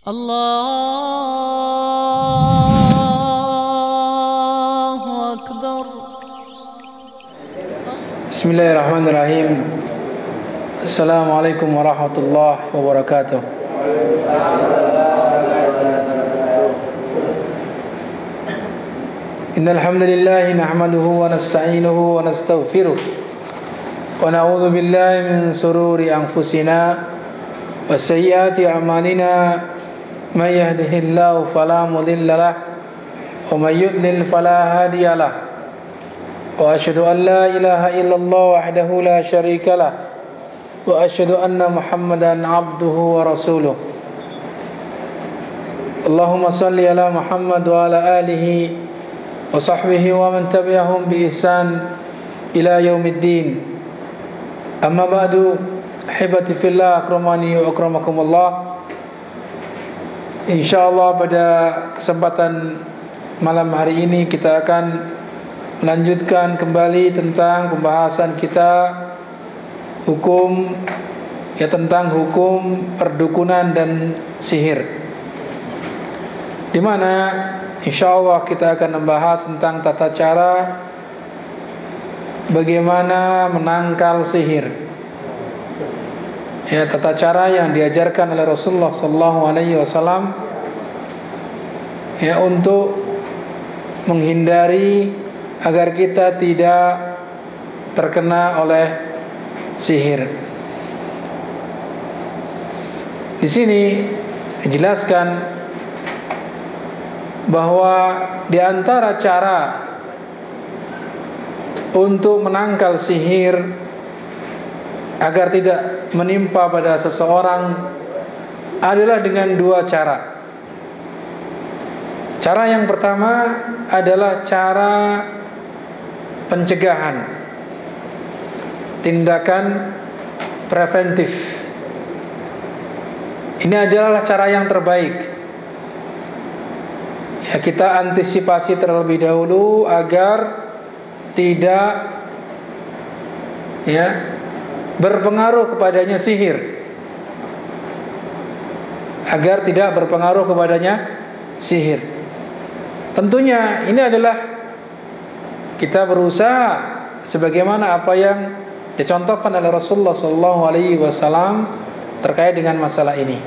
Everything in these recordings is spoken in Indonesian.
الله أكبر. بسم الله الرحمن الرحيم. السلام عليكم ورحمة الله وبركاته. إن الحمد لله نحمده ونستعينه ونستغفره ونعوذ بالله من شرور أنفسنا وسيئات أعمالنا من يهده الله فلا مضل له ومن يضلل فلا هادي له وأشهد أن لا إله إلا الله وحده لا شريك له وأشهد أن محمدا عبده ورسوله. اللهم صل على محمد وعلى آله وصحبه ومن تبعهم بإحسان إلى يوم الدين. أما بعد، أحبتي في الله أكرمني وأكرمكم الله. Insyaallah pada kesempatan malam hari ini kita akan melanjutkan kembali tentang pembahasan kita tentang hukum perdukunan dan sihir, di mana insyaallah kita akan membahas tentang tata cara bagaimana menangkal sihir. Tata cara yang diajarkan oleh Rasulullah SAW untuk menghindari agar kita tidak terkena oleh sihir. Di sini dijelaskan bahwa di antara cara untuk menangkal sihir agar tidak menimpa pada seseorang adalah dengan dua cara. Cara yang pertama adalah cara pencegahan, tindakan preventif. Ini adalah cara yang terbaik. Kita antisipasi terlebih dahulu agar tidak berpengaruh kepadanya sihir, agar tidak berpengaruh kepadanya sihir. Tentunya ini adalah kita berusaha sebagaimana apa yang dicontohkan oleh Rasulullah SAW terkait dengan masalah ini.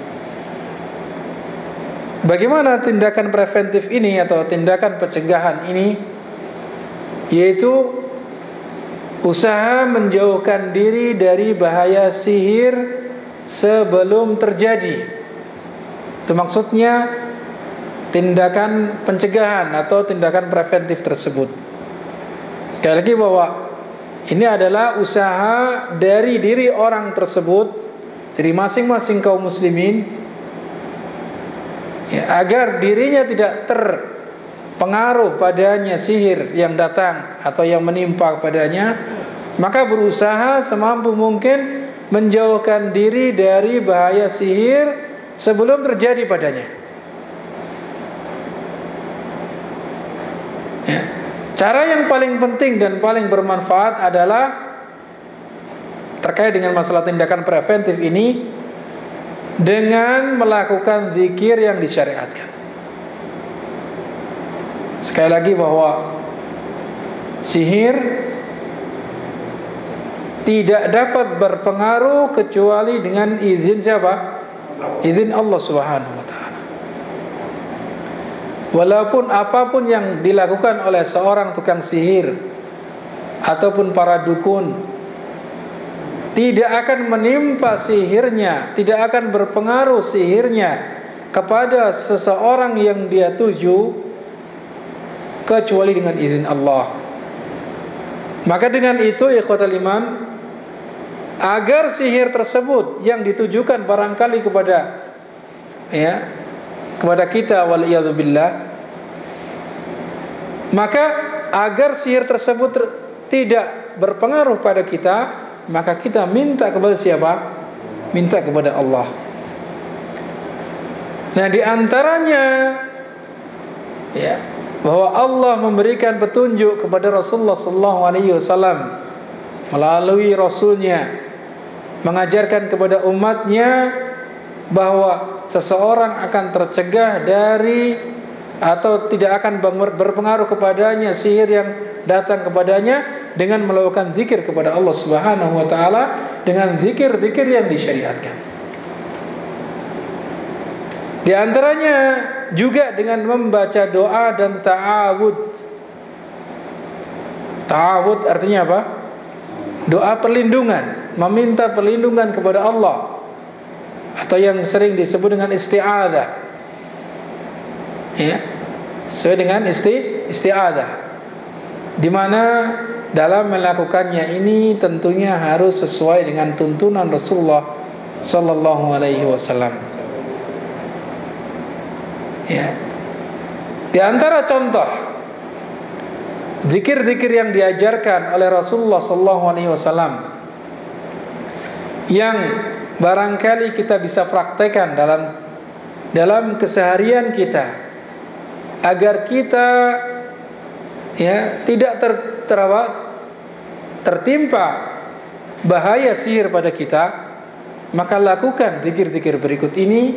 Bagaimana tindakan preventif ini atau tindakan pencegahan ini? Yaitu usaha menjauhkan diri dari bahaya sihir sebelum terjadi. Itu maksudnya tindakan pencegahan atau tindakan preventif tersebut. Sekali lagi bahwa ini adalah usaha dari diri orang tersebut, dari masing-masing kaum muslimin, agar dirinya tidak terpengaruh padanya sihir yang datang atau yang menimpa padanya, maka berusaha semampu mungkin menjauhkan diri dari bahaya sihir sebelum terjadi padanya. Cara yang paling penting dan paling bermanfaat adalah terkait dengan masalah tindakan preventif ini dengan melakukan zikir yang disyariatkan. Sekali lagi bahwa sihir tidak dapat berpengaruh kecuali dengan izin siapa? Izin Allah Subhanahu wa taala. Walaupun apapun yang dilakukan oleh seorang tukang sihir ataupun para dukun, tidak akan menimpa sihirnya, tidak akan berpengaruh sihirnya kepada seseorang yang dia tuju kecuali dengan izin Allah. Maka dengan itu ikhwatal iman, agar sihir tersebut yang ditujukan barangkali kepada kita waliyadzubillah, maka agar sihir tersebut tidak berpengaruh pada kita, maka kita minta kepada siapa? Minta kepada Allah. Nah, di antaranya bahwa Allah memberikan petunjuk kepada Rasulullah SAW melalui Rasulnya, mengajarkan kepada umatnya bahwa seseorang akan tercegah dari atau tidak akan berpengaruh kepadanya sihir yang datang kepadanya dengan melakukan zikir kepada Allah Subhanahu wa taala dengan zikir-zikir yang disyariatkan. Di antaranya juga dengan membaca doa dan ta'awud. Ta'awud artinya apa? Doa perlindungan, meminta perlindungan kepada Allah, atau yang sering disebut dengan isti'adzah. Ya, sesuai dengan isti'adzah, di mana dalam melakukannya ini tentunya harus sesuai dengan tuntunan Rasulullah sallallahu alaihi wasallam. Ya. Di antara contoh zikir-zikir yang diajarkan oleh Rasulullah sallallahu alaihi wasallam yang barangkali kita bisa praktekkan dalam keseharian kita, agar kita tidak tertimpa bahaya sihir pada kita, maka lakukan zikir-zikir berikut ini,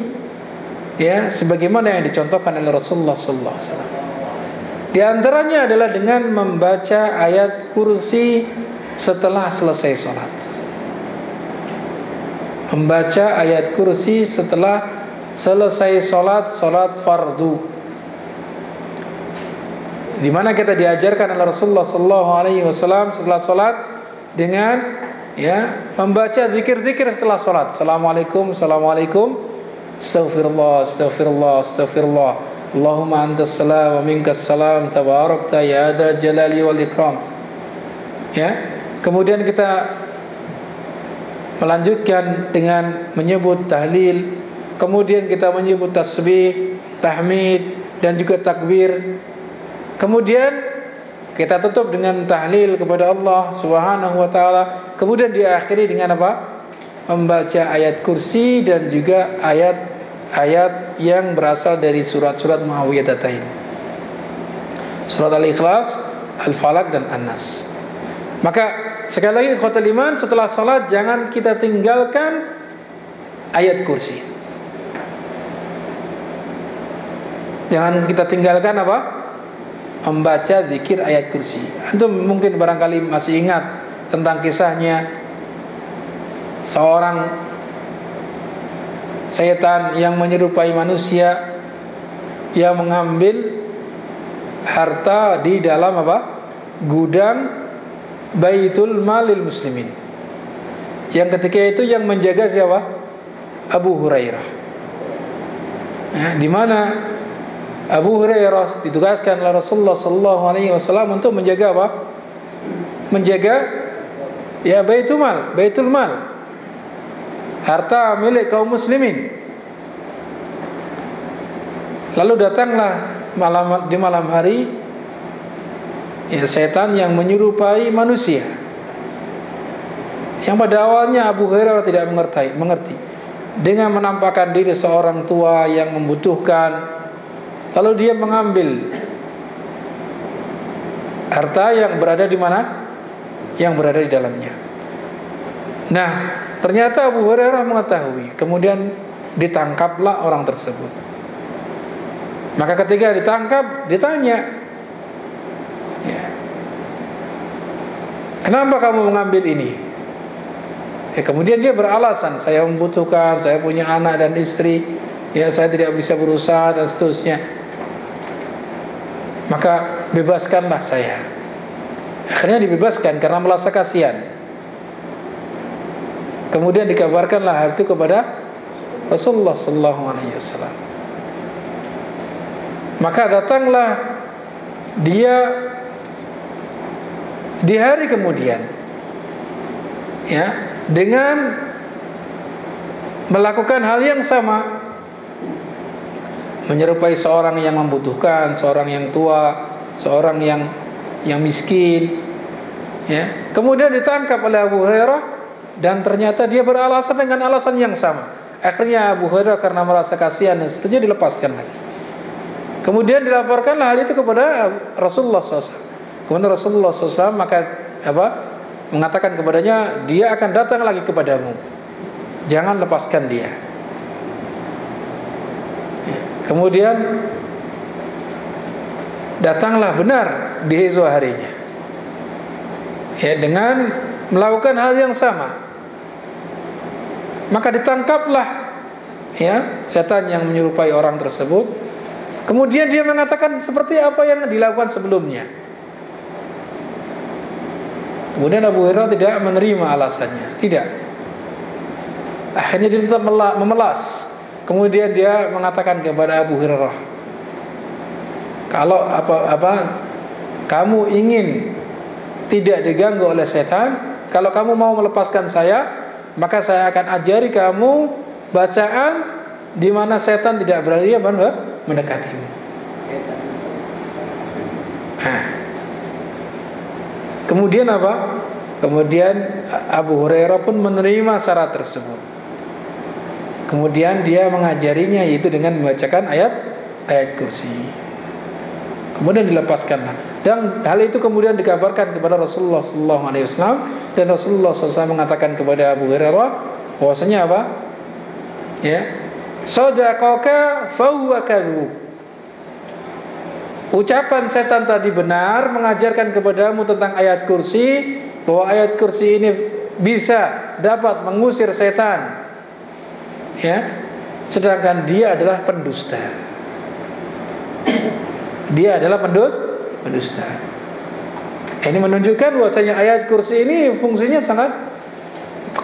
sebagaimana yang dicontohkan oleh Rasulullah sallallahu alaihi wasallam. Di antaranya adalah dengan membaca ayat kursi setelah selesai sholat. Membaca ayat kursi setelah selesai sholat fardu, di mana kita diajarkan oleh Rasulullah sallallahu alaihi wasallam setelah salat dengan membaca zikir-zikir setelah salat. Assalamualaikum, assalamualaikum, astaghfirullah, astaghfirullah, astaghfirullah. Allahumma antas salam wa minkas salam, tabarakta ya dzal jalali wal ikram. Kemudian kita melanjutkan dengan menyebut tahlil, kemudian kita menyebut tasbih, tahmid dan juga takbir. Kemudian kita tutup dengan tahlil kepada Allah Subhanahu wa taala. Kemudian diakhiri dengan apa? Membaca ayat kursi dan juga ayat-ayat yang berasal dari surat-surat Muawwidhatain. Surat Al-Ikhlas, Al-Falaq dan An-Nas. Maka sekali lagi ikhwatul iman, setelah salat jangan kita tinggalkan ayat kursi. Jangan kita tinggalkan apa? Membaca zikir ayat kursi. Antum mungkin barangkali masih ingat tentang kisahnya seorang setan yang menyerupai manusia yang mengambil harta di dalam apa? Gudang Baitul Malil Muslimin. Yang ketika itu yang menjaga siapa? Abu Hurairah. Di mana Abu Hurairah ditugaskan oleh Rasulullah sallallahu alaihi wasallam untuk menjaga apa? Menjaga Baitul Mal, harta milik kaum muslimin. Lalu datanglah di malam hari setan yang menyerupai manusia, yang pada awalnya Abu Hurairah tidak mengerti. Dengan menampakkan diri seorang tua yang membutuhkan, lalu dia mengambil harta yang berada di mana? Yang berada di dalamnya. Nah, ternyata Abu Hurairah mengetahui. Kemudian ditangkaplah orang tersebut. Maka ketika ditangkap, ditanya, kenapa kamu mengambil ini? Kemudian dia beralasan, saya membutuhkan, saya punya anak dan istri, saya tidak bisa berusaha dan seterusnya. Maka bebaskanlah saya. Akhirnya dibebaskan karena merasa kasihan. Kemudian dikabarkanlah hal itu kepada Rasulullah sallallahu alaihi wasallam. Maka datanglah dia di hari kemudian, dengan melakukan hal yang sama, menyerupai seorang yang membutuhkan, seorang yang tua, seorang yang miskin. Kemudian ditangkap oleh Abu Hurairah dan ternyata dia beralasan dengan alasan yang sama. Akhirnya Abu Hurairah karena merasa kasihan dan seterusnya dilepaskan lagi. Kemudian dilaporkanlah hal itu kepada Rasulullah SAW. Kemudian Rasulullah SAW mengatakan kepadanya, dia akan datang lagi kepadamu, jangan lepaskan dia. Kemudian datanglah benar di esok harinya, ya, dengan melakukan hal yang sama. Maka ditangkaplah, ya, setan yang menyerupai orang tersebut. Kemudian dia mengatakan seperti apa yang dilakukan sebelumnya. Kemudian Abu Hurairah tidak menerima alasannya, tidak. Akhirnya dia tetap memelas. Kemudian dia mengatakan kepada Abu Hurairah, kalau kamu ingin tidak diganggu oleh setan, kalau kamu mau melepaskan saya, maka saya akan ajari kamu bacaan di mana setan tidak berani mendekatimu. Kemudian apa? Kemudian Abu Hurairah pun menerima syarat tersebut. Kemudian dia mengajarinya, yaitu dengan membacakan ayat kursi. Kemudian dilepaskanlah. Dan hal itu kemudian dikabarkan kepada Rasulullah SAW, dan Rasulullah SAW mengatakan kepada Abu Hurairah bahwasanya apa? Ya, sadaqaka fahuwa kadzub. Ucapan setan tadi benar, mengajarkan kepadamu tentang ayat kursi, bahwa ayat kursi ini bisa dapat mengusir setan, ya, sedangkan dia adalah pendusta. Dia adalah pendusta. Ini menunjukkan bahwasanya ayat kursi ini fungsinya sangat,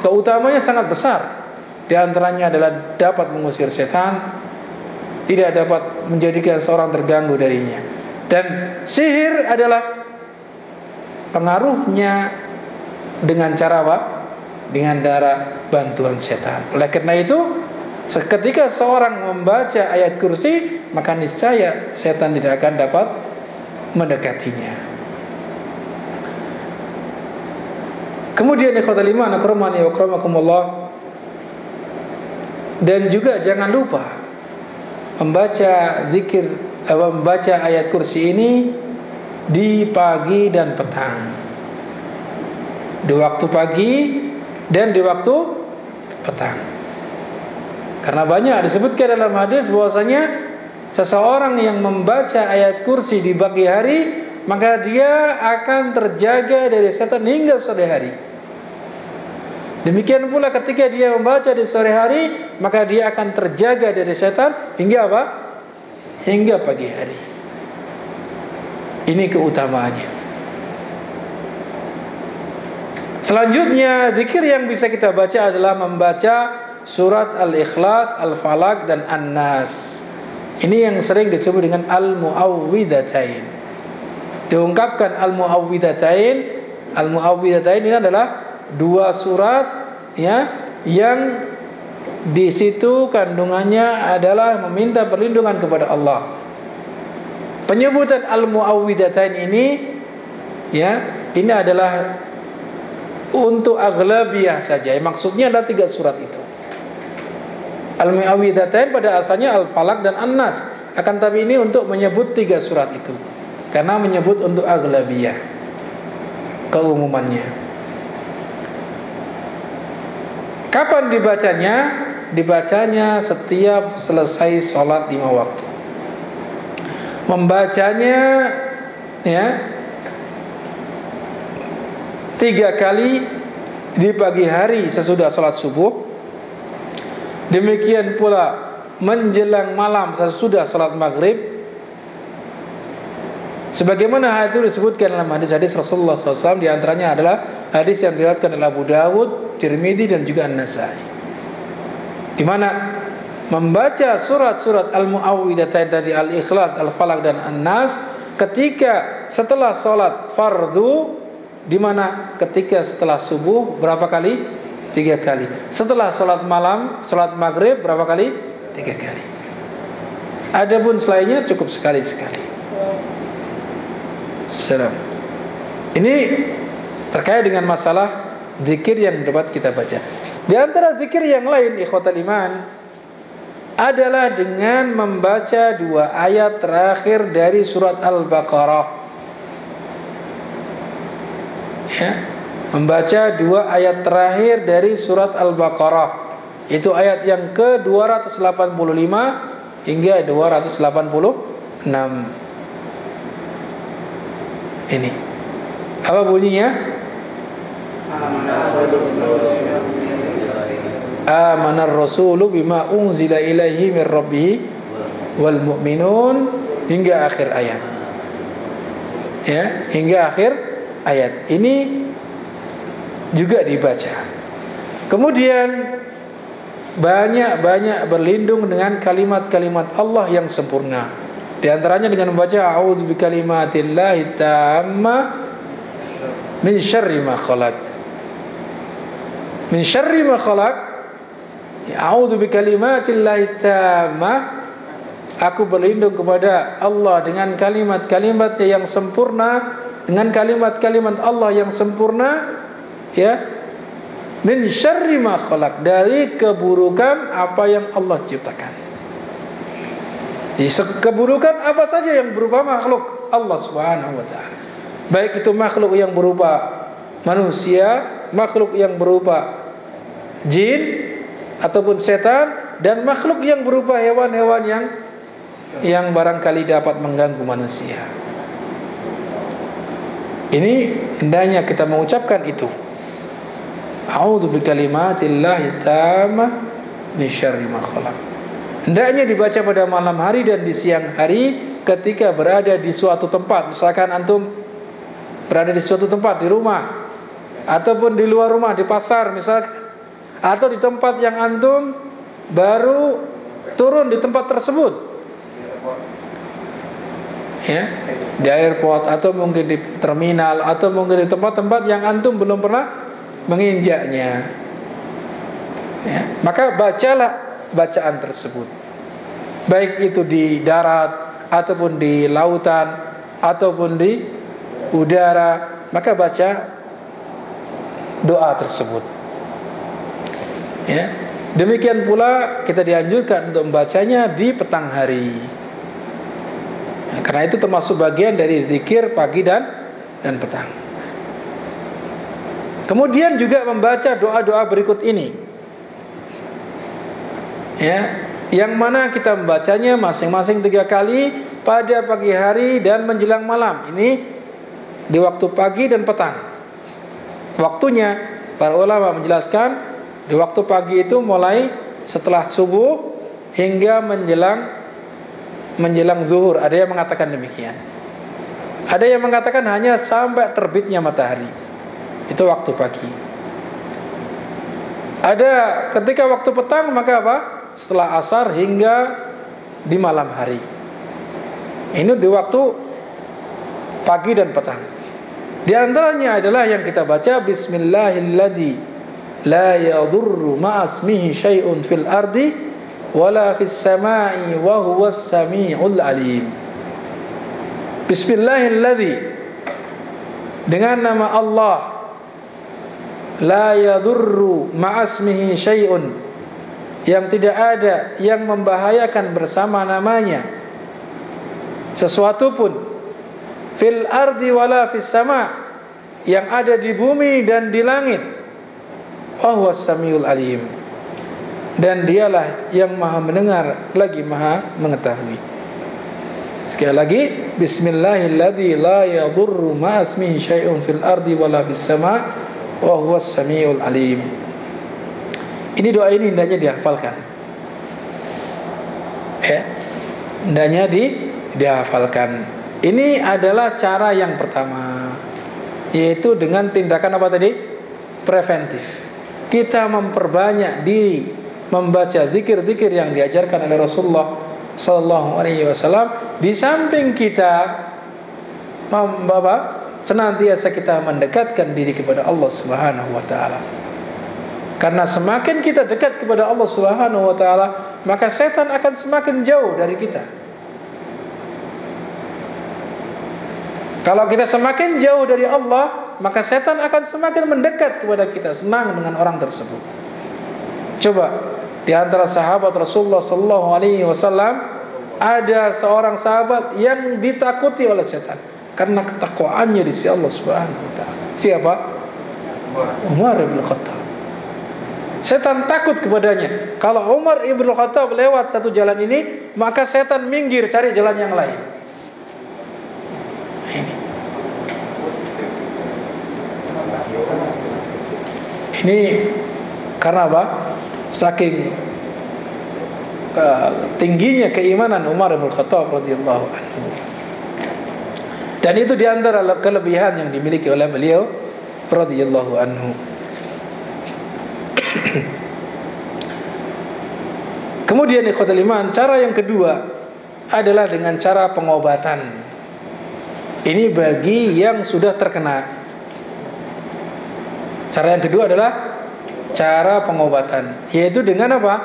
keutamanya sangat besar. Di antaranya adalah dapat mengusir setan, tidak dapat menjadikan seorang terganggu darinya. Dan sihir adalah pengaruhnya dengan cara apa? Dengan cara bantuan setan. Oleh karena itu, ketika seorang membaca ayat kursi, maka niscaya setan tidak akan dapat mendekatinya. Kemudian ikhwatal iman, akramani wa akramakumullah, dan juga jangan lupa membaca zikir, membaca ayat kursi ini di pagi dan petang, di waktu pagi dan di waktu petang. Karena banyak disebutkan dalam hadis bahwasanya seseorang yang membaca ayat kursi di pagi hari, maka dia akan terjaga dari setan hingga sore hari. Demikian pula ketika dia membaca di sore hari, maka dia akan terjaga dari setan hingga apa? Hingga pagi hari. Ini keutamaannya. Selanjutnya, zikir yang bisa kita baca adalah membaca surat Al-Ikhlas, Al-Falaq, dan An-Nas. Ini yang sering disebut dengan Al-Mu'awwidhatain. Diungkapkan Al-Mu'awwidhatain. Al-Mu'awwidhatain ini adalah dua surat, ya, yang di situ kandungannya adalah meminta perlindungan kepada Allah. Penyebutan Al-Mu'awwidhatain ini, ya, ini adalah untuk aghlabiyah saja. Maksudnya ada 3 surat itu. Al-Mu'awwidhatain pada asalnya Al-Falaq dan An-Nas, akan tapi ini untuk menyebut 3 surat itu, karena menyebut untuk aghlabiyah, keumumannya. Kapan dibacanya? Dibacanya setiap selesai sholat 5 waktu. Membacanya, ya, 3 kali di pagi hari sesudah sholat subuh. Demikian pula menjelang malam sesudah sholat maghrib. Sebagaimana hal itu disebutkan dalam hadis-hadis Rasulullah SAW, di antaranya adalah hadis yang diriwayatkan oleh Abu Dawud, Tirmidzi, dan juga An-Nasai, di mana membaca surat-surat Al-Mu'awwidhatain tadi, Al-Ikhlas, Al-Falaq, dan An-Nas, ketika setelah sholat fardu, di mana ketika setelah subuh berapa kali? 3 kali. Setelah sholat malam, sholat maghrib berapa kali? 3 kali. Adapun selainnya cukup sekali-sekali. Salam. Ini terkait dengan masalah zikir yang dapat kita baca. Di antara zikir yang lain, ikhwatal iman, adalah dengan membaca 2 ayat terakhir dari surat Al-Baqarah. Ya, membaca 2 ayat terakhir dari surat Al-Baqarah. Itu ayat yang ke-285 hingga 286. Ini apa bunyinya? Amanar rasulu bima unzila ilaihi min rabbih wal mu'minun, hingga akhir ayat. Ya, hingga akhir ayat. Ini juga dibaca. Kemudian banyak berlindung dengan kalimat-kalimat Allah yang sempurna. Di antaranya dengan membaca a'udzu bikalimatillahi tamma min syarri ma khalaq. Min syarri ma khalaq. A'udzu bikalimatillahi tamma. Aku berlindung kepada Allah dengan kalimat-kalimatnya yang sempurna, dengan kalimat-kalimat Allah yang sempurna, ya. Min syarri ma khalaq, dari keburukan apa yang Allah ciptakan. Jadi keburukan apa saja yang berupa makhluk Allah Subhanahu wa taala. Baik itu makhluk yang berupa manusia, makhluk yang berupa jin ataupun setan, dan makhluk yang berupa hewan-hewan yang barangkali dapat mengganggu manusia. Ini hendaknya kita mengucapkan itu. A'udzu bikalimatillahi tammah min syarri ma khalaq. Hendaknya dibaca pada malam hari dan di siang hari ketika berada di suatu tempat. Misalkan antum berada di suatu tempat, di rumah ataupun di luar rumah, di pasar misalkan, atau di tempat yang antum baru turun di tempat tersebut, ya, di airport atau mungkin di terminal atau mungkin di tempat-tempat yang antum belum pernah menginjaknya, ya, maka bacalah bacaan tersebut, baik itu di darat ataupun di lautan ataupun di udara, maka baca doa tersebut, ya. Demikian pula kita dianjurkan untuk membacanya di petang hari, ya, karena itu termasuk bagian dari zikir pagi dan petang. Kemudian juga membaca doa-doa berikut ini, ya, yang mana kita membacanya masing-masing 3 kali pada pagi hari dan menjelang malam. Ini di waktu pagi dan petang. Waktunya para ulama menjelaskan di waktu pagi itu mulai setelah subuh hingga menjelang zuhur. Ada yang mengatakan demikian. Ada yang mengatakan hanya sampai terbitnya matahari. Itu waktu pagi. Ada ketika waktu petang maka apa? Setelah asar hingga di malam hari. Ini di waktu pagi dan petang. Di antaranya adalah yang kita baca Bismillahilladzi la yadurru ma'asmihi syai'un fil ardi wala fis sama'i wa huwas sami'ul alim. Bismillahilladzi, dengan nama Allah, la yadurru ma'asmihi syai'un, yang tidak ada yang membahayakan bersama namanya sesuatu pun, fil ardi wala fis sama, yang ada di bumi dan di langit, wa huwas samiul alim, dan dialah yang maha mendengar lagi maha mengetahui. Sekali lagi, Bismillahilladzi la yadurru ma'asmihi syai'un fil ardi wala fis sama wa huwas samiul alim. Ini doa ini hendaknya dihafalkan, ya, hendaknya dihafalkan. Ini adalah cara yang pertama, yaitu dengan tindakan apa tadi? Preventif. Kita memperbanyak diri membaca zikir-zikir yang diajarkan oleh Rasulullah sallallahu alaihi wasallam. Di samping kita senantiasa kita mendekatkan diri kepada Allah Subhanahu wa taala. Karena semakin kita dekat kepada Allah Subhanahu wa taala, maka setan akan semakin jauh dari kita. Kalau kita semakin jauh dari Allah, maka setan akan semakin mendekat kepada kita, senang dengan orang tersebut. Coba, di antara sahabat Rasulullah sallallahu alaihi wasallam ada seorang sahabat yang ditakuti oleh setan karena ketakwaannya di sisi Allah Subhanahu wa taala. Siapa? Umar bin Khattab. Setan takut kepadanya. Kalau Umar ibn Khattab lewat satu jalan ini, maka setan minggir cari jalan yang lain. Ini karena apa? Saking tingginya keimanan Umar bin Khattab radhiyallahu anhu. Dan itu diantara kelebihan yang dimiliki oleh beliau radhiyallahu anhu. Kemudian ikhwatul iman, cara yang kedua adalah dengan cara pengobatan. Ini bagi yang sudah terkena. Cara yang kedua adalah cara pengobatan, yaitu dengan apa?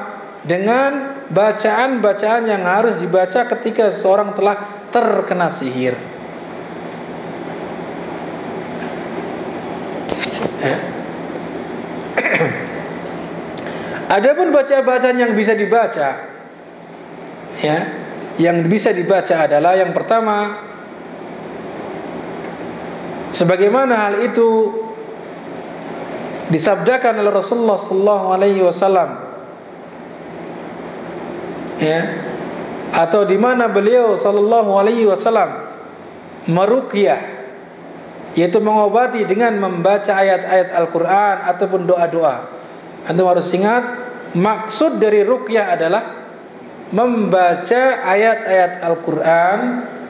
Dengan bacaan-bacaan yang harus dibaca ketika seseorang telah terkena sihir. Adapun bacaan yang bisa dibaca, ya, yang bisa dibaca adalah yang pertama, sebagaimana hal itu disabdakan oleh Rasulullah sallallahu alaihi wasallam, ya, atau di mana beliau sallallahu alaihi wasallam meruqyah, yaitu mengobati dengan membaca ayat-ayat Al-Qur'an ataupun doa-doa. Antum harus ingat, maksud dari ruqyah adalah membaca ayat-ayat Al-Qur'an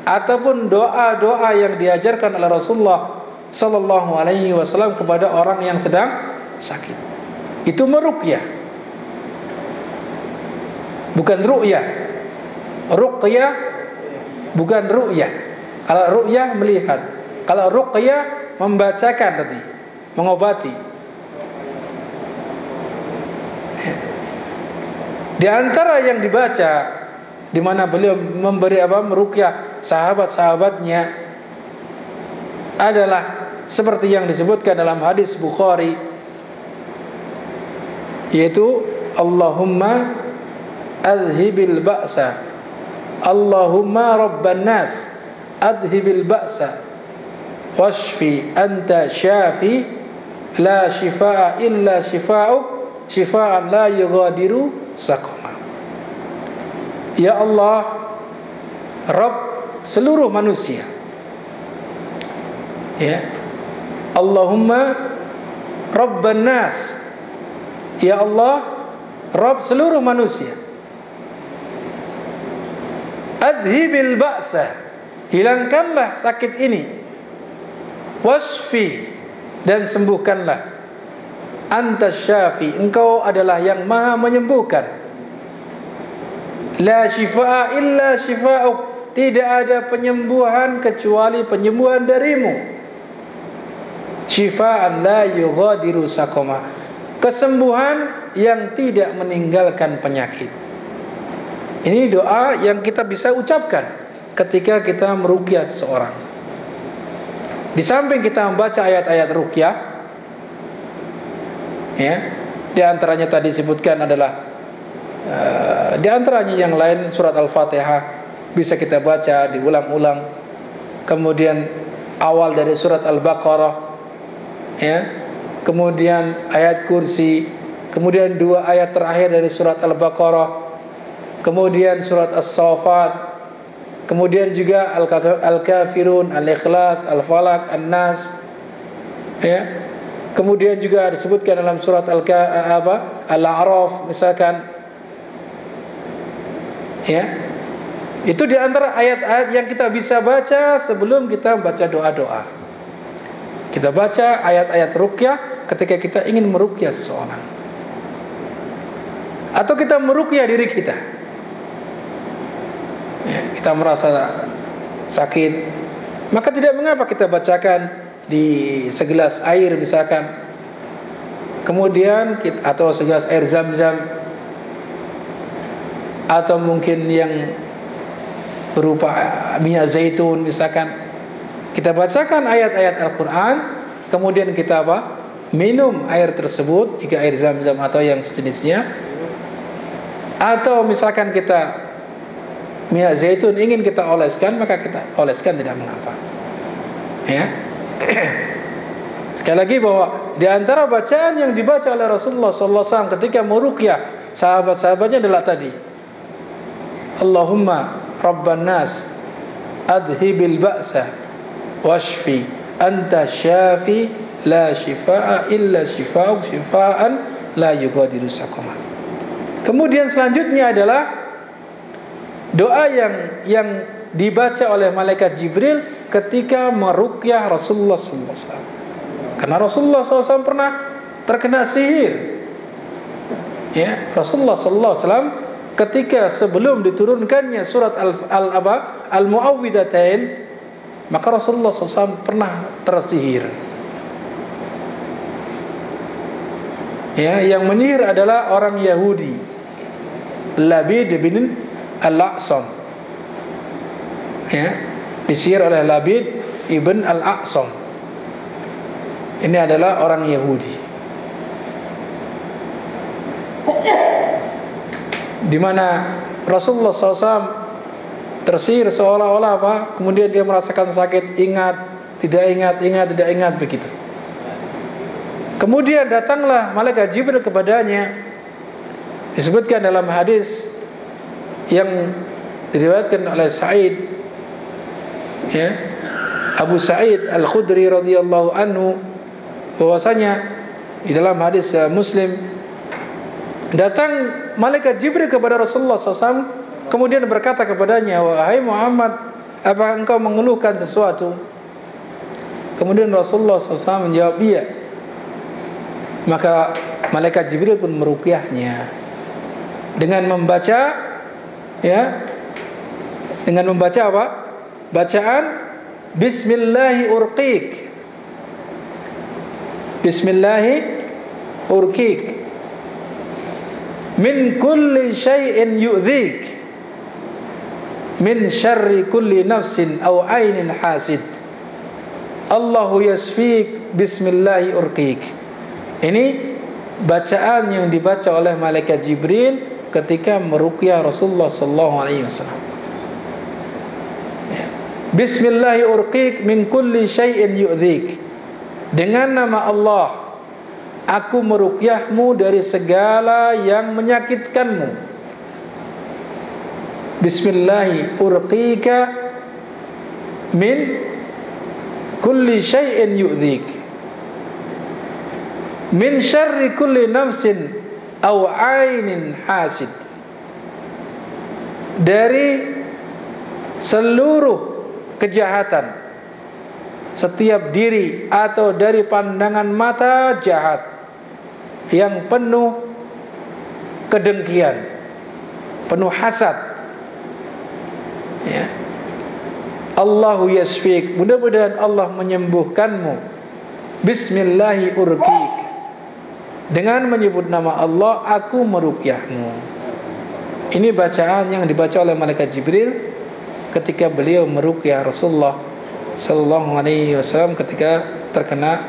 ataupun doa-doa yang diajarkan oleh Rasulullah sallallahu alaihi wasallam kepada orang yang sedang sakit. Itu meruqyah, bukan ru'yah. Ruqyah bukan ru'yah. Kalau ru'yah melihat, kalau ruqyah membacakan tadi, mengobati. Di antara yang dibaca, di mana beliau memberi meruqyah sahabat-sahabatnya, adalah seperti yang disebutkan dalam hadis Bukhari, yaitu Allahumma adhibil ba'sa, Allahumma rabban nas adhibil ba'sa washfi anta syafi la shifaa illa shifaa'uk shifaan la yughadiru saqama. Ya Allah, Rabb seluruh manusia, ya, Allahumma rabban nas, ya Allah, Rabb seluruh manusia, adhibil ba'sa, hilangkanlah sakit ini, wasfi, dan sembuhkanlah, anta syafi, engkau adalah yang maha menyembuhkan, la shifaa illa shifaa'uk, tidak ada penyembuhan kecuali penyembuhan darimu, shifaan la yughadiru saqama, kesembuhan yang tidak meninggalkan penyakit. Ini doa yang kita bisa ucapkan ketika kita meruqyah seorang. Di samping kita membaca ayat-ayat ruqyah, ya, di antaranya tadi disebutkan adalah di antaranya yang lain surat Al-Fatihah bisa kita baca diulang-ulang. Kemudian awal dari surat Al-Baqarah, ya. Kemudian ayat kursi, kemudian 2 ayat terakhir dari surat Al-Baqarah, kemudian surat As-Saffat, kemudian juga Al-Kafirun, Al-Ikhlas, Al-Falaq, An-Nas, ya. Kemudian juga disebutkan dalam surat Al-A'raf misalkan, ya. Itu di antara ayat-ayat yang kita bisa baca sebelum kita baca doa-doa. Kita baca ayat-ayat ruqyah ketika kita ingin meruqyah seseorang, atau kita meruqyah diri kita, ya, kita merasa sakit, maka tidak mengapa kita bacakan di segelas air misalkan, kemudian atau segelas air Zam-Zam, atau mungkin yang berupa minyak zaitun misalkan, kita bacakan ayat-ayat Al-Quran, kemudian kita minum air tersebut, jika air Zam-Zam atau yang sejenisnya, atau misalkan kita minyak zaitun ingin kita oleskan, maka kita oleskan, tidak mengapa, ya. Sekali lagi bahwa di antara bacaan yang dibaca oleh Rasulullah SAW ketika meruqyah sahabat-sahabatnya adalah tadi, Allahumma Rabban nas adhibil ba'sa washfi anta syafi la shifaa illa shifaa'uk shifaa'an la yughadiru saqama. Kemudian selanjutnya adalah doa yang dibaca oleh malaikat Jibril ketika meruqyah Rasulullah SAW. Karena Rasulullah SAW pernah terkena sihir. Ya, Rasulullah SAW ketika sebelum diturunkannya surat Al-Mu'awwidhatain, maka Rasulullah SAW pernah tersihir. Ya, yang menyihir adalah orang Yahudi, Labid bin Al-A'sam. Ya, disihir oleh Labid ibn Al-A'sam. Ini adalah orang Yahudi, di mana Rasulullah SAW tersihir seolah-olah apa? Kemudian dia merasakan sakit, ingat, tidak ingat begitu. Kemudian datanglah malaikat Jibril kepadanya. Disebutkan dalam hadis yang diriwayatkan oleh Sa'id, ya, Abu Sa'id Al-Khudri radhiyallahu anhu, bahwasanya di dalam hadis Muslim, datang malaikat Jibril kepada Rasulullah SAW, kemudian berkata kepadanya, wahai Muhammad, apa engkau mengeluhkan sesuatu? Kemudian Rasulullah SAW menjawab, iya. Maka malaikat Jibril pun meruqyahnya dengan membaca, ya, dengan membaca apa? Bacaan Bismillahi urqiq, Bismillahi urqiq min kulli syai'in yu'dhik min syarri kulli nafsin aw ainin hasid Allahu yasfik Bismillahi urqiq. Ini bacaan yang dibaca oleh malaikat Jibril ketika meruqyah Rasulullah SAW. Bismillahi urqiq min kulli syai'in yu'dhik. Dengan nama Allah aku meruqyahmu dari segala yang menyakitkanmu. Bismillahi urqika min kulli syai'in yu'dhik min syarri kulli nafsin aw ainin hasid. Dari seluruh kejahatan setiap diri atau dari pandangan mata jahat yang penuh kedengkian, penuh hasad, ya. Allahu yasfik, mudah-mudahan Allah menyembuhkanmu. Bismillahi urqik, dengan menyebut nama Allah aku meruqyahmu. Ini bacaan yang dibaca oleh malaikat Jibril ketika beliau meruqyah Rasulullah sallallahu alaihi wasallam ketika terkena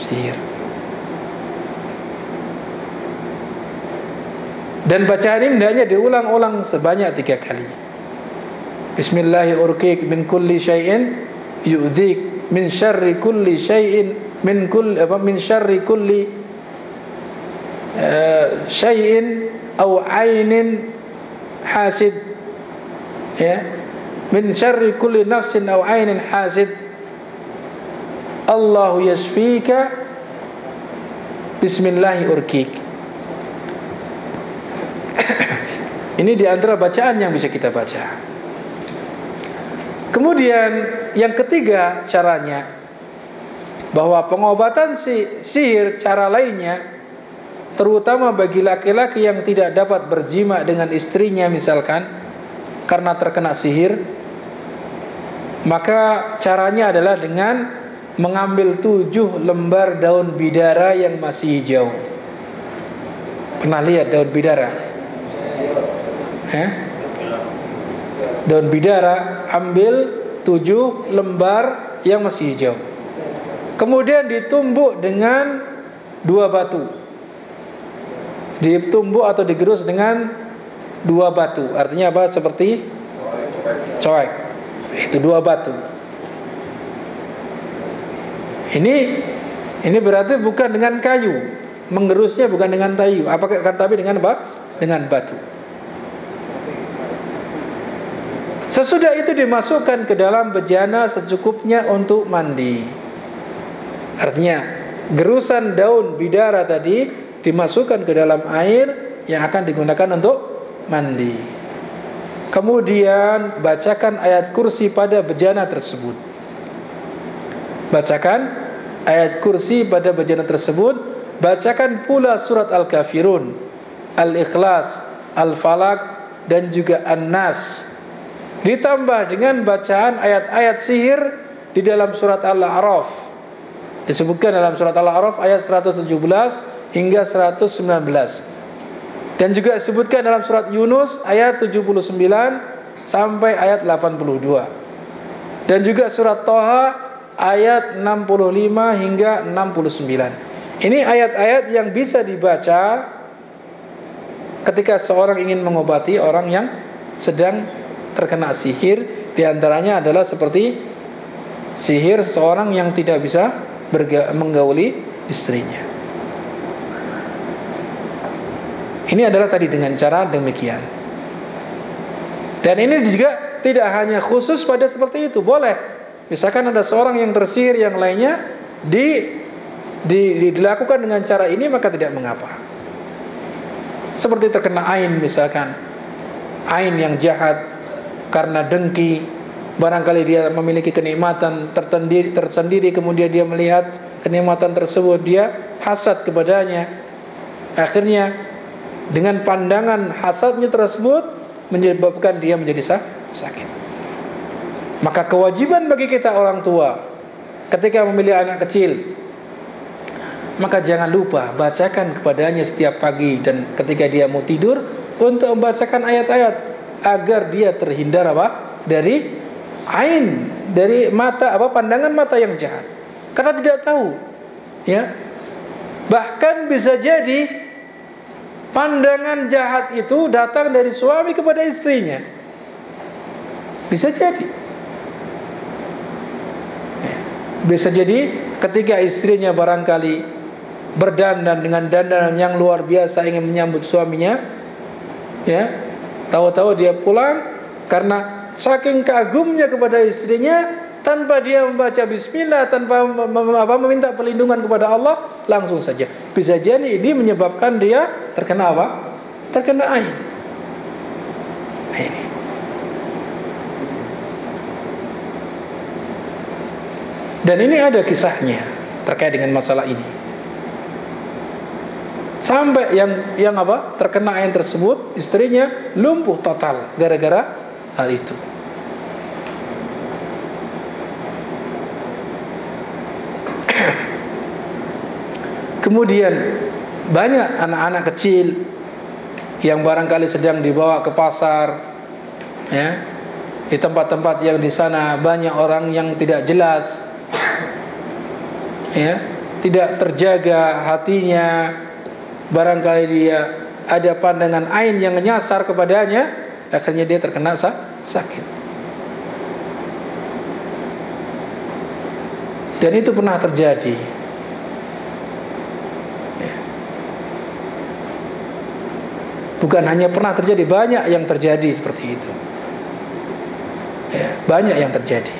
sihir. Dan bacaan ini hendaknya diulang-ulang sebanyak 3 kali. Bismillahi urqiq min kulli syai'in yu'dhik min syarri kulli syai'in min syarri kulli syai'in aw ainin hasid, ya, min syarri kulli nafsin aw ainin hasid Allahu yasfika Bismillahi urqiq. Ini di antara bacaan yang bisa kita baca. Kemudian yang ketiga caranya, bahwa pengobatan sihir cara lainnya, terutama bagi laki-laki yang tidak dapat berjima dengan istrinya misalkan karena terkena sihir, maka caranya adalah dengan mengambil 7 lembar daun bidara yang masih hijau. Pernah lihat daun bidara? Daun bidara, ambil 7 lembar yang masih hijau, kemudian ditumbuk dengan 2 batu. Ditumbuk atau digerus dengan 2 batu. Artinya apa? Seperti coek. Itu 2 batu. Ini Ini berarti bukan dengan kayu, menggerusnya bukan dengan kayu, tapi dengan apa? Dengan batu. Sesudah itu dimasukkan ke dalam bejana secukupnya untuk mandi. Artinya gerusan daun bidara tadi dimasukkan ke dalam air yang akan digunakan untuk mandi. Kemudian bacakan ayat kursi pada bejana tersebut. Bacakan ayat kursi pada bejana tersebut. Bacakan pula surat Al-Kafirun, Al-Ikhlas, Al-Falaq, dan juga An-Nas. Ditambah dengan bacaan ayat-ayat sihir di dalam surat Al-A'raf. Disebutkan dalam surat Al-A'raf ayat 117 hingga 119. Dan juga disebutkan dalam surat Yunus ayat 79 sampai ayat 82. Dan juga surat Thaha ayat 65 hingga 69. Ini ayat-ayat yang bisa dibaca ketika seorang ingin mengobati orang yang sedang terkena sihir. Di antaranya adalah seperti sihir seorang yang tidak bisa menggauli istrinya. Ini adalah tadi dengan cara demikian. Dan ini juga tidak hanya khusus pada seperti itu, boleh. Misalkan ada seorang yang tersihir yang lainnya dilakukan dengan cara ini, maka tidak mengapa. Seperti terkena ain misalkan, ain yang jahat karena dengki, barangkali dia memiliki kenikmatan tersendiri, kemudian dia melihat kenikmatan tersebut, dia hasad kepadanya. Akhirnya dengan pandangan hasadnya tersebut menyebabkan dia menjadi sakit. Maka kewajiban bagi kita orang tua ketika memilih anak kecil, maka jangan lupa bacakan kepadanya setiap pagi dan ketika dia mau tidur, untuk membacakan ayat-ayat agar dia terhindar dari ain, dari pandangan mata yang jahat. Karena tidak tahu, ya. Bahkan bisa jadi pandangan jahat itu datang dari suami kepada istrinya. Bisa jadi. Bisa jadi ketika istrinya barangkali berdandan dengan dandanan yang luar biasa ingin menyambut suaminya, ya. Tahu-tahu dia pulang karena saking kagumnya kepada istrinya, tanpa dia membaca bismillah, tanpa meminta perlindungan kepada Allah, langsung saja bisa jadi ini menyebabkan dia terkena terkena ain. Ini. Dan ini ada kisahnya terkait dengan masalah ini. Sampai yang terkena ain tersebut, istrinya lumpuh total gara-gara hal itu. Kemudian banyak anak-anak kecil yang barangkali sedang dibawa ke pasar, ya, di tempat-tempat yang di sana banyak orang yang tidak jelas, ya, tidak terjaga hatinya. Barangkali dia ada pandangan ain yang menyasar kepadanya, akhirnya dia terkena sakit. Dan itu pernah terjadi. Ya. Bukan hanya pernah terjadi, banyak yang terjadi seperti itu. Ya, banyak yang terjadi.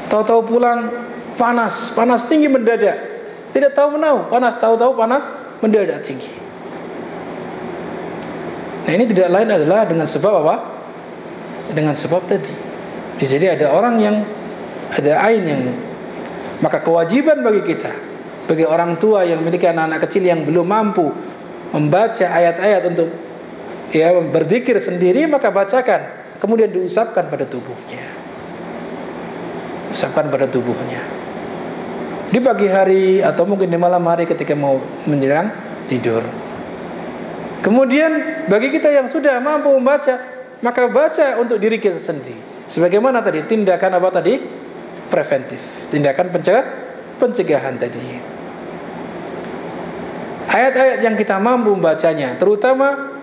Tahu-tahu pulang panas tinggi mendadak. Tidak tahu menahu, tahu-tahu panas mendadak tinggi. Nah, ini tidak lain adalah dengan sebab apa? Dengan sebab tadi. Jadi ada orang yang ada ain yang, maka kewajiban bagi kita, bagi orang tua yang memiliki anak-anak kecil yang belum mampu membaca ayat-ayat untuk berzikir sendiri, maka bacakan, kemudian diusapkan pada tubuhnya. Usapkan pada tubuhnya. Di pagi hari atau mungkin di malam hari ketika mau menjelang tidur. Kemudian bagi kita yang sudah mampu membaca, maka baca untuk diri kita sendiri. Sebagaimana tadi tindakan preventif, tindakan pencegahan tadi. Ayat-ayat yang kita mampu membacanya, terutama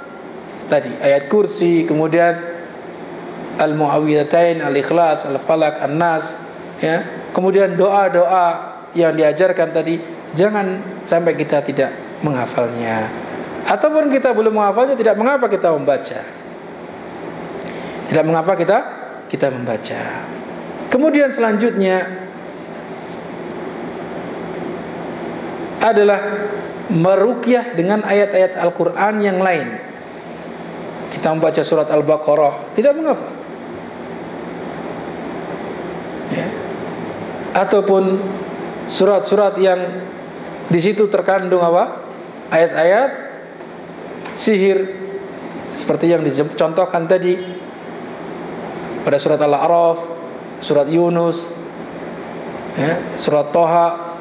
tadi ayat kursi, kemudian Al-Mu'awwidhatain, Al-Ikhlas, Al-Falaq, An-Nas, ya. Kemudian doa-doa yang diajarkan tadi, jangan sampai kita tidak menghafalnya. Ataupun kita belum menghafalnya, tidak mengapa kita membaca. Tidak mengapa kita membaca. Kemudian selanjutnya adalah meruqyah dengan ayat-ayat Al-Quran yang lain. Kita membaca surat Al-Baqarah, tidak mengapa. Ya. Ataupun surat-surat yang di situ terkandung apa? Ayat-ayat sihir, seperti yang dicontohkan tadi pada surat Al-A'raf, surat Yunus, ya, surat Toha,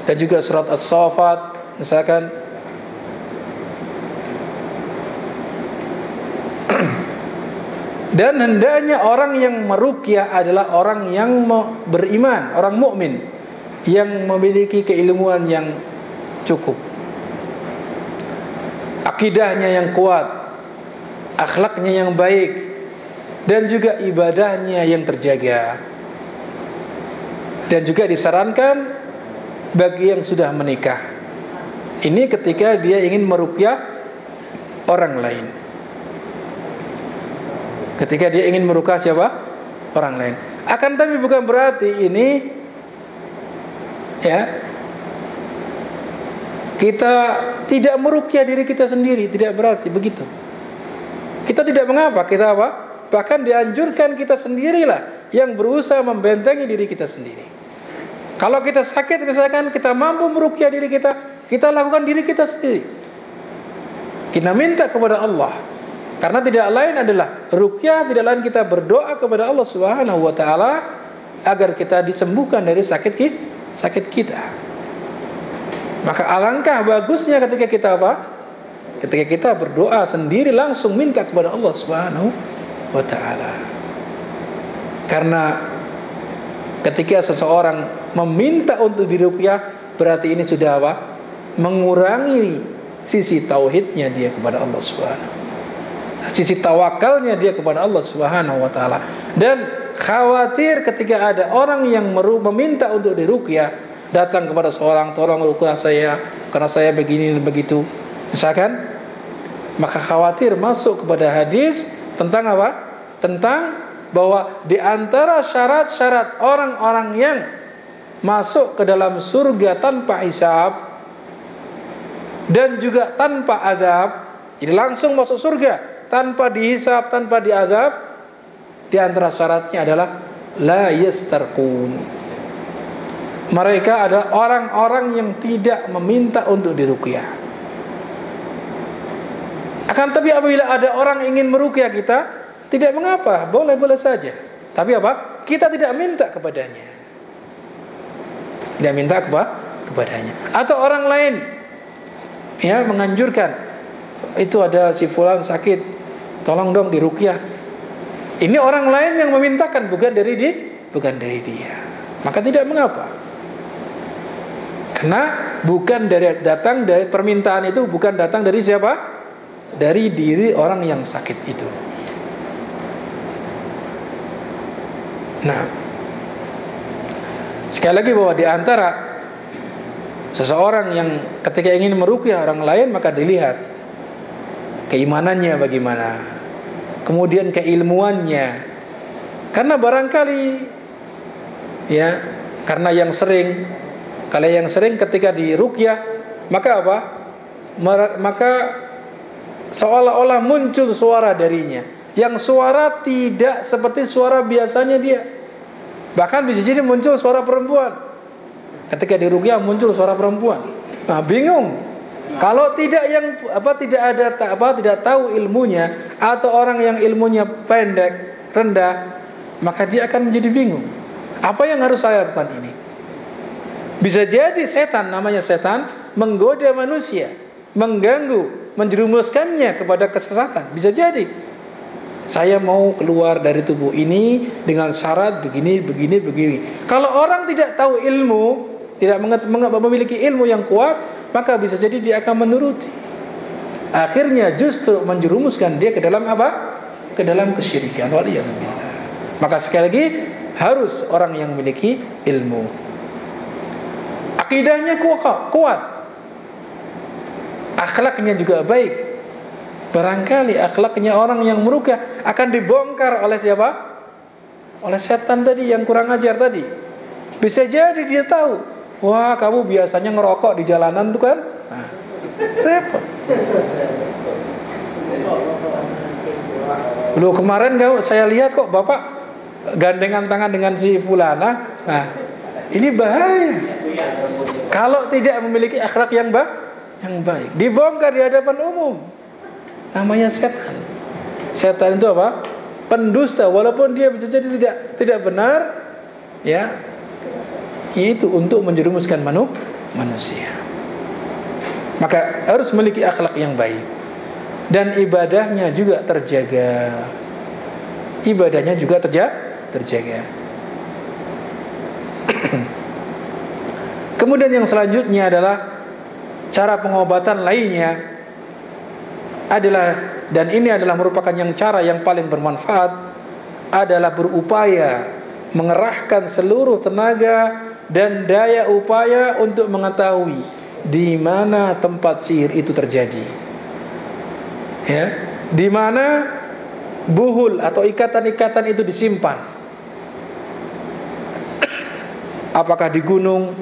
dan juga surat As-Saffat misalkan. Dan hendaknya orang yang meruqyah adalah orang yang beriman, orang mukmin yang memiliki keilmuan yang cukup, akidahnya yang kuat, akhlaknya yang baik, dan juga ibadahnya yang terjaga. Dan juga disarankan bagi yang sudah menikah, ini ketika dia ingin meruqyah orang lain. Ketika dia ingin meruqyah siapa? Orang lain. Akan tapi bukan berarti ini, ya, kita tidak meruqyah diri kita sendiri, tidak berarti begitu. Kita tidak mengapa, kita apa? Bahkan dianjurkan kita sendirilah yang berusaha membentengi diri kita sendiri. Kalau kita sakit misalkan, kita mampu meruqyah diri kita, kita lakukan diri kita sendiri. Kita minta kepada Allah. Karena tidak lain adalah ruqyah, tidak lain kita berdoa kepada Allah Subhanahu wa taala agar kita disembuhkan dari sakit kita. Maka alangkah bagusnya ketika kita apa? Ketika kita berdoa sendiri, langsung minta kepada Allah Subhanahu wa taala. Karena ketika seseorang meminta untuk diruqyah, berarti ini sudah apa? Mengurangi sisi tauhidnya dia kepada Allah Subhanahu, sisi tawakalnya dia kepada Allah Subhanahu wa taala. Dan khawatir ketika ada orang yang meminta untuk diruqyah, datang kepada seorang, tolong ruqyah saya karena saya begini dan begitu misalkan, maka khawatir masuk kepada hadis tentang apa? Tentang bahwa di antara syarat-syarat orang-orang yang masuk ke dalam surga tanpa hisab dan juga tanpa azab, jadi langsung masuk surga tanpa dihisab, tanpa diazab, di antara syaratnya adalah la yastarqun. Mereka adalah orang-orang yang tidak meminta untuk diruqyah. Akan tapi apabila ada orang ingin meruqyah kita, tidak mengapa, boleh-boleh saja. Tapi apa? Kita tidak minta kepadanya. Tidak minta kepadanya. Atau orang lain, ya, menganjurkan, itu ada si fulan sakit, tolong dong diruqyah. Ini orang lain yang memintakan, bukan dari dia. Maka tidak mengapa. Karena bukan datang dari permintaan itu, bukan datang dari siapa? Dari diri orang yang sakit itu. Nah, sekali lagi bahwa di antara seseorang yang ketika ingin meruqyah orang lain, maka dilihat keimanannya bagaimana, kemudian keilmuannya. Karena barangkali, ya, karena yang sering, kalau yang sering ketika diruqyah, maka apa? Maka seolah-olah muncul suara darinya, yang suara tidak seperti suara biasanya dia. Bahkan bisa jadi muncul suara perempuan. Ketika diruqyah muncul suara perempuan. Nah, bingung. Kalau tidak tidak tahu ilmunya, atau orang yang ilmunya pendek, rendah, maka dia akan menjadi bingung. Apa yang harus saya lakukan ini? Bisa jadi setan, namanya setan, menggoda manusia, mengganggu, menjerumuskannya kepada kesesatan. Bisa jadi. Saya mau keluar dari tubuh ini dengan syarat begini. Kalau orang tidak tahu ilmu, tidak memiliki ilmu yang kuat, maka bisa jadi dia akan menuruti. Akhirnya justru menjerumuskan dia ke dalam apa? Ke dalam kesyirikan. Waliyadzubillah. Maka sekali lagi harus orang yang memiliki ilmu. akidahnya kuat, akhlaknya juga baik. Barangkali akhlaknya orang yang meruqyah akan dibongkar oleh siapa? Oleh setan tadi yang kurang ajar tadi. Bisa jadi dia tahu, wah kamu biasanya ngerokok di jalanan tuh kan, nah, repot. Lu kemarin saya lihat kok bapak gandengan tangan dengan si fulana. Nah, ini bahaya. Kalau tidak memiliki akhlak yang baik, dibongkar di hadapan umum. Namanya setan. Setan itu apa? Pendusta, walaupun dia bisa jadi tidak benar, ya. Itu untuk menjerumuskan manusia. Maka harus memiliki akhlak yang baik. Dan ibadahnya juga terjaga. Ibadahnya juga terjaga. Kemudian yang selanjutnya adalah cara pengobatan lainnya adalah, dan ini adalah merupakan cara yang paling bermanfaat, adalah berupaya mengerahkan seluruh tenaga dan daya upaya untuk mengetahui di mana tempat sihir itu terjadi. Ya, di mana buhul atau ikatan-ikatan itu disimpan. Apakah di gunung,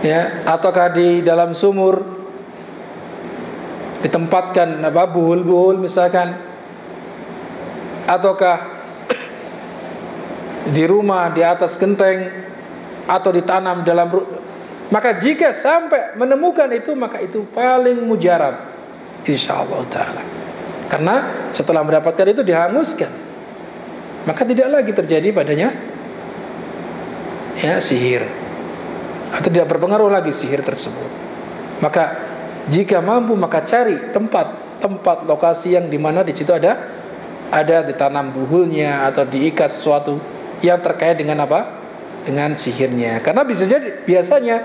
ya, ataukah di dalam sumur ditempatkan buhul-buhul misalkan, ataukah di rumah di atas genteng, atau ditanam dalam. Maka jika sampai menemukan itu, maka itu paling mujarab insyaallah ta'ala. Karena setelah mendapatkan itu dihanguskan, maka tidak lagi terjadi padanya, ya, sihir, atau tidak berpengaruh lagi sihir tersebut. Maka jika mampu, maka cari tempat lokasi yang dimana di situ ada ditanam buhulnya atau diikat sesuatu yang terkait dengan apa? Dengan sihirnya. Karena bisa jadi biasanya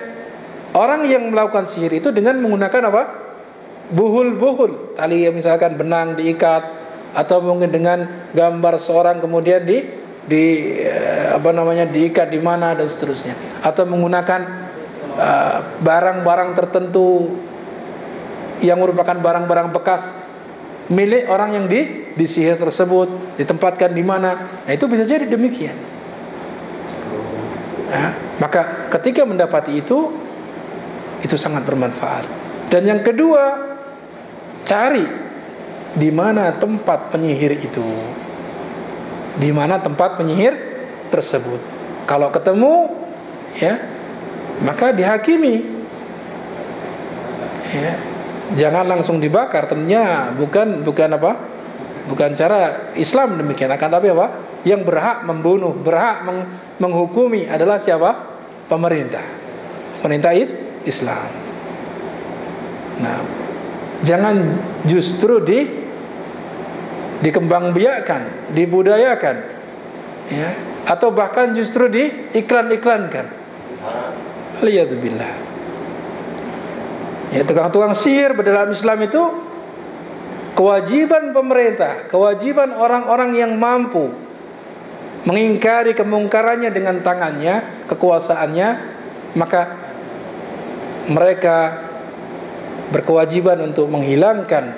orang yang melakukan sihir itu dengan menggunakan apa? Buhul-buhul, tali misalkan benang diikat, atau mungkin dengan gambar seorang kemudian diikat di mana dan seterusnya, atau menggunakan barang-barang tertentu yang merupakan barang-barang bekas milik orang yang disihir tersebut, ditempatkan di mana. Nah, itu bisa jadi demikian. Nah, maka ketika mendapati itu sangat bermanfaat. Dan yang kedua, cari di mana tempat penyihir itu, di mana tempat penyihir tersebut. Kalau ketemu, ya, maka dihakimi, ya. Jangan langsung dibakar. Tentunya bukan cara Islam demikian. Akan tapi apa? Yang berhak membunuh, berhak menghukumi adalah siapa? Pemerintah Islam. Nah, jangan justru dikembangbiakkan, dibudayakan, ya, atau bahkan justru diiklan-iklankan. Liyadzubillah. Ya, tukang-tukang sihir dalam Islam itu kewajiban pemerintah, kewajiban orang-orang yang mampu mengingkari kemungkarannya dengan tangannya, kekuasaannya, maka mereka berkewajiban untuk menghilangkan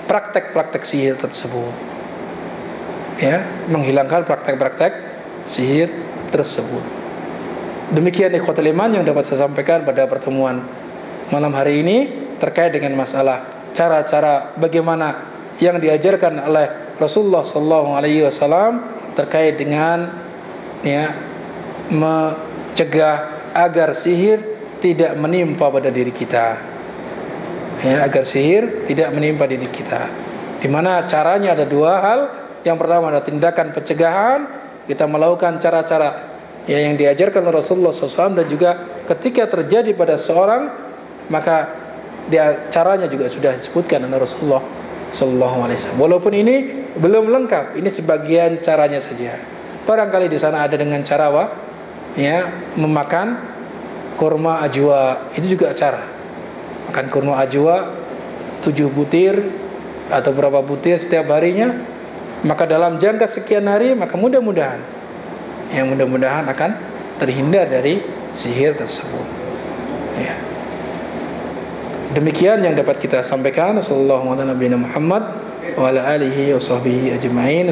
praktek-praktek sihir tersebut. Ya, menghilangkan praktek-praktek sihir tersebut. Demikian ikhwatul iman yang dapat saya sampaikan pada pertemuan malam hari ini terkait dengan masalah cara-cara bagaimana yang diajarkan oleh Rasulullah SAW terkait dengan, ya, mencegah agar sihir tidak menimpa pada diri kita, ya, agar sihir tidak menimpa diri kita. Di mana caranya ada dua hal. Yang pertama adalah tindakan pencegahan, kita melakukan cara-cara, ya, yang diajarkan oleh Rasulullah SAW, dan juga ketika terjadi pada seorang, maka caranya juga sudah disebutkan oleh Rasulullah SAW. Walaupun ini belum lengkap, ini sebagian caranya saja. Barangkali di sana ada dengan cara apa? Ya, memakan kurma ajwa, itu juga cara. Makan kurma ajwa 7 butir atau berapa butir setiap harinya, maka dalam jangka sekian hari, maka mudah-mudahan akan terhindar dari sihir tersebut. Ya. Demikian yang dapat kita sampaikan. Sallallahu alaihi wa sallam Muhammad wa ala alihi wa sahbihi ajma'in.